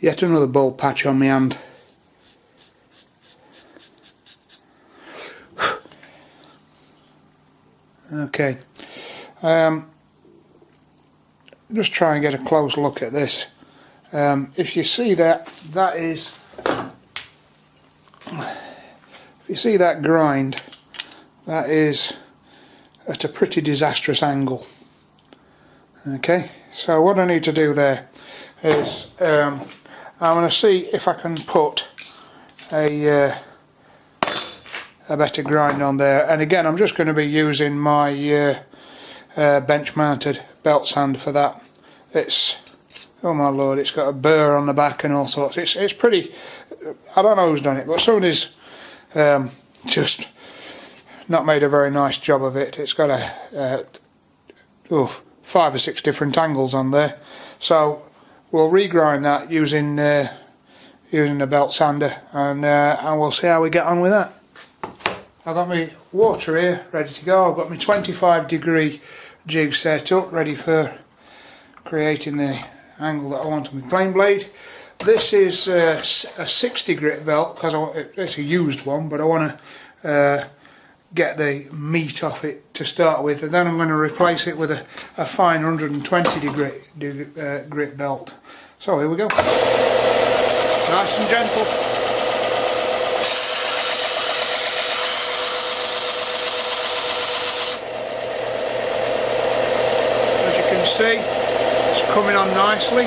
Yet another bald patch on my hand. Okay, just try and get a close look at this. If you see that, if you see that grind, that is at a pretty disastrous angle. Okay, so what I need to do there is I'm going to see if I can put a better grind on there, and again I'm just going to be using my bench mounted belt sand for that. It's, oh my lord, it's got a burr on the back and all sorts. It's pretty, I don't know who's done it, but somebody's just not made a very nice job of it. It's got a 5 or 6 different angles on there, so we'll regrind that using a belt sander, and we'll see how we get on with that. I've got my water here ready to go. I've got my 25-degree jig set up ready for creating the angle that I want on my plane blade. This is a 60 grit belt because it's a used one, but I want to get the meat off it to start with, and then I'm going to replace it with a fine 120 grit belt. So here we go. Nice and gentle. See, it's coming on nicely.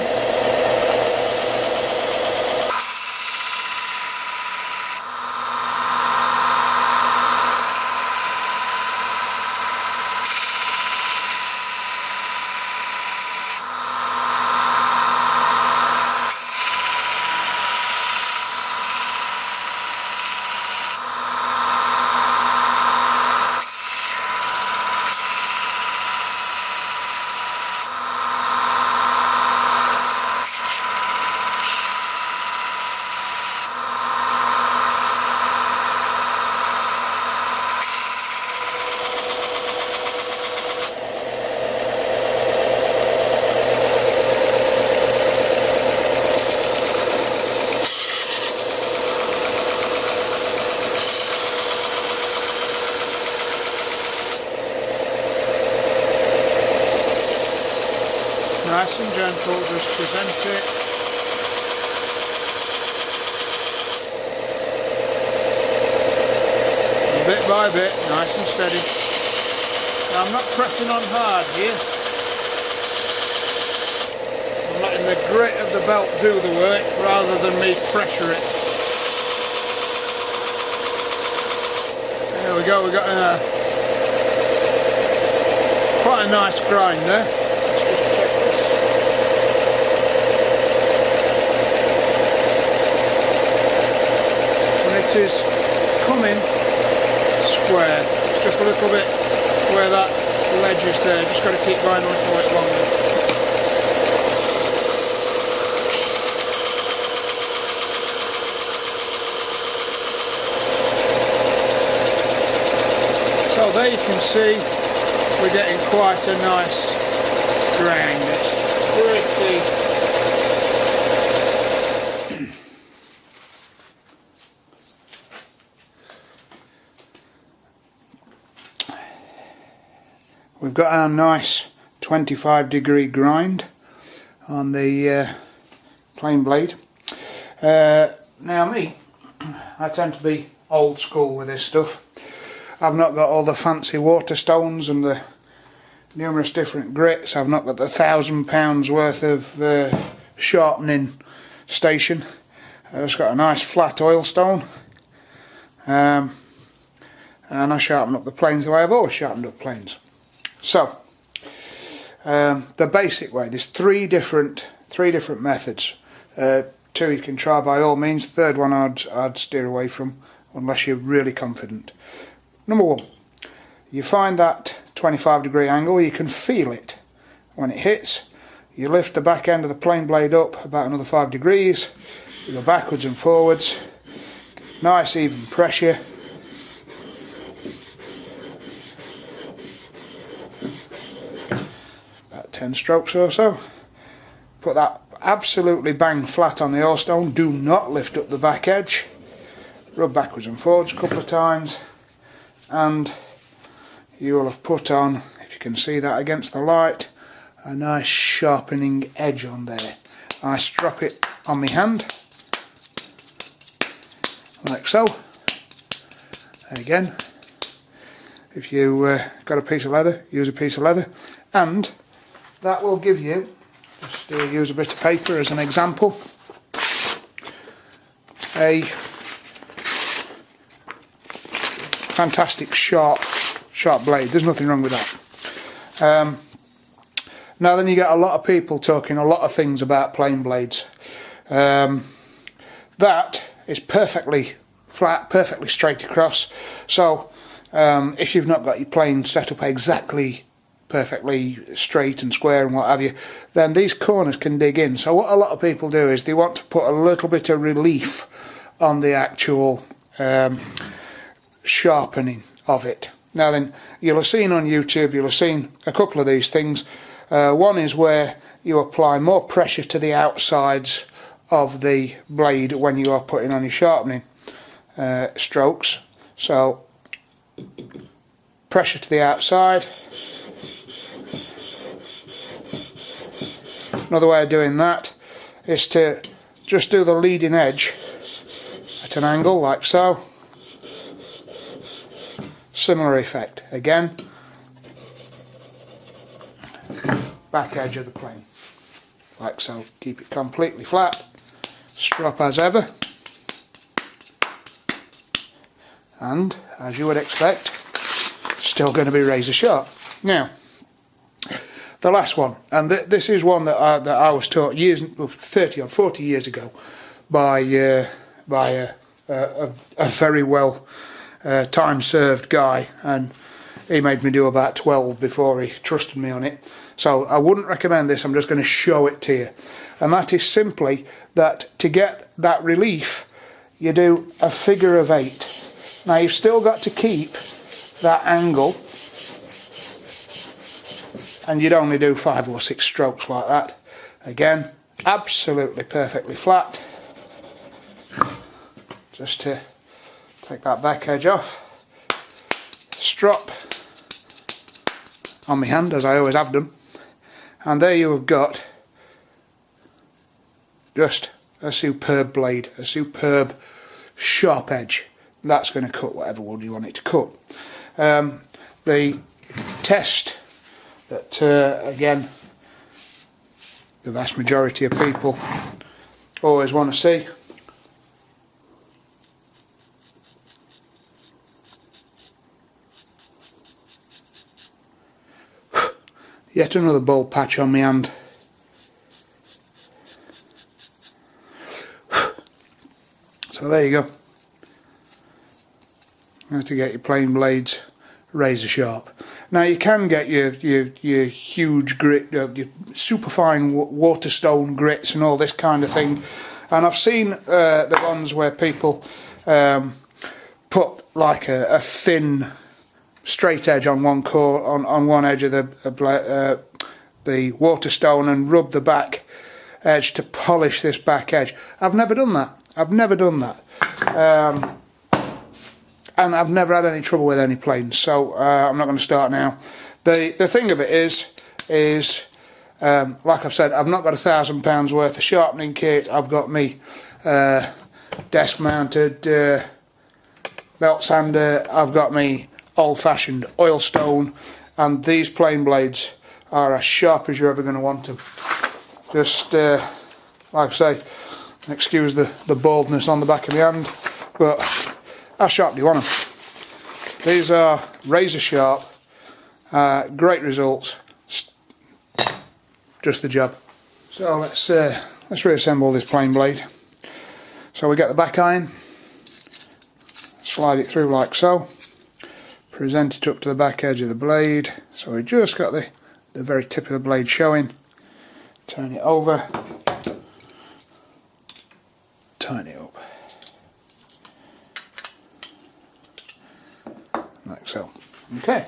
Nice and gentle, just present it. Bit by bit, nice and steady. Now, I'm not pressing on hard here. I'm letting the grit of the belt do the work rather than me pressure it. There we go, we've got quite a nice grind there. It is coming square. It's just a little bit where that ledge is there. Just got to keep going a little bit longer. So there you can see we're getting quite a nice grind. It's pretty. We've got our nice 25-degree grind on the plane blade. Now me, I tend to be old school with this stuff. I've not got all the fancy water stones and the numerous different grits. I've not got the £1,000 worth of sharpening station. I've just got a nice flat oil stone. And I sharpen up the planes the way I've always sharpened up planes. So, the basic way, there's three different methods. 2 you can try by all means. The third one I'd steer away from unless you're really confident. Number 1, you find that 25-degree angle, you can feel it when it hits. You lift the back end of the plane blade up about another 5 degrees, you go backwards and forwards, nice even pressure. About 10 strokes or so. Put that absolutely bang flat on the oilstone. Do not lift up the back edge. Rub backwards and forwards a couple of times, and you will have put on, if you can see that against the light, a nice sharpening edge on there. I strap it on my hand like so. Again, if you got a piece of leather, use a piece of leather, and that will give you, just use a bit of paper as an example, a fantastic sharp blade. There's nothing wrong with that. Now then, you get a lot of people talking a lot of things about plane blades. That is perfectly flat, perfectly straight across. So if you've not got your plane set up exactly perfectly straight and square and what have you, then these corners can dig in. So what a lot of people do is they want to put a little bit of relief on the actual sharpening of it. Now then, you'll have seen on YouTube, you'll have seen a couple of these things. One is where you apply more pressure to the outsides of the blade when you are putting on your sharpening strokes. So pressure to the outside. Another way of doing that is to just do the leading edge at an angle like so. Similar effect again. Back edge of the plane like so. Keep it completely flat, strap as ever, and as you would expect, still going to be razor sharp. Now the last one, and this is one that I was taught 30 or 40 years ago by a very well time served guy, and he made me do about 12 before he trusted me on it. So I wouldn't recommend this, I'm just going to show it to you. And that is simply that to get that relief, you do a figure of 8. Now you've still got to keep that angle, and you'd only do 5 or 6 strokes like that. Again, absolutely perfectly flat. Just to take that back edge off, strop on my hand as I always have done, and there you have got just a superb blade, a superb sharp edge. That's going to cut whatever wood you want it to cut. The test that again the vast majority of people always want to see, yet another bald patch on my hand. So there you go. How to get your plane blades razor sharp. Now you can get your huge grit, your superfine waterstone grits and all this kind of thing. And I've seen the ones where people put like a thin straight edge on one on one edge of the waterstone and rub the back edge to polish this back edge. I've never done that. I've never done that. And I've never had any trouble with any planes, so I'm not going to start now. The thing of it is like I've said, I've not got £1,000 worth of sharpening kit. I've got me desk mounted belt sander, I've got me old-fashioned oil stone, and these plane blades are as sharp as you're ever going to want them. Just like I say, excuse the baldness on the back of my hand, but how sharp do you want them? These are razor sharp, great results, just the job. So let's reassemble this plane blade. So we get the back iron, slide it through like so, present it up to the back edge of the blade, so we just got the very tip of the blade showing. Turn it over, tighten it up. Like so. Okay.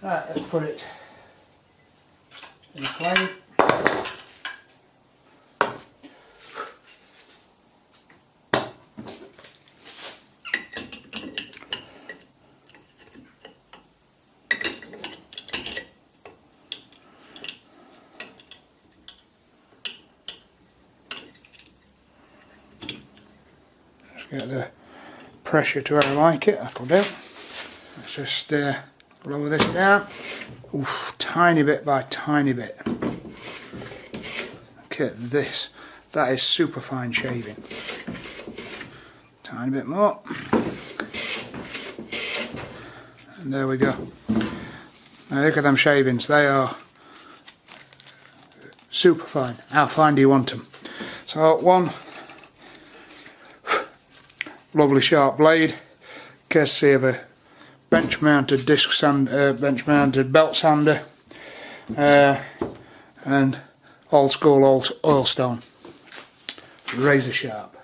Right, let's put it in the plane. Get the pressure to where I like it, that'll do. Let's just lower this down. Oof, tiny bit by tiny bit. Look at this. That is super fine shaving. Tiny bit more. And there we go. Now look at them shavings. They are super fine. How fine do you want them? So one lovely sharp blade, courtesy of a bench mounted disc sander, bench mounted belt sander, and old school oil stone, razor sharp.